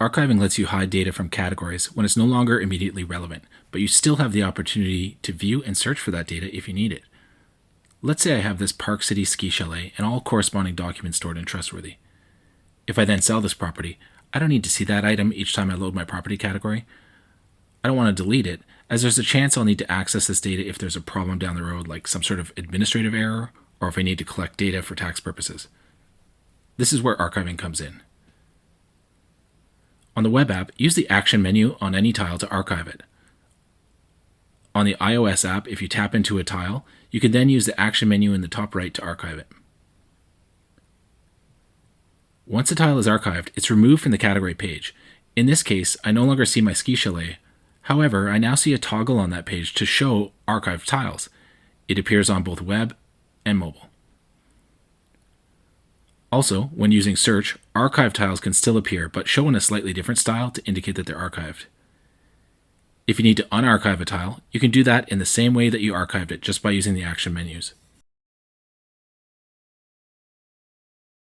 Archiving lets you hide data from categories when it's no longer immediately relevant, but you still have the opportunity to view and search for that data if you need it. Let's say I have this Park City ski chalet and all corresponding documents stored in Trustworthy. If I then sell this property, I don't need to see that item each time I load my property category. I don't want to delete it, as there's a chance I'll need to access this data if there's a problem down the road, like some sort of administrative error, or if I need to collect data for tax purposes. This is where archiving comes in. On the web app, use the Action menu on any tile to archive it. On the iOS app, if you tap into a tile, you can then use the Action menu in the top right to archive it. Once a tile is archived, it's removed from the category page. In this case, I no longer see my ski chalet. However, I now see a toggle on that page to show archived tiles. It appears on both web and mobile. Also, when using search, archived tiles can still appear, but show in a slightly different style to indicate that they're archived. If you need to unarchive a tile, you can do that in the same way that you archived it, just by using the action menus.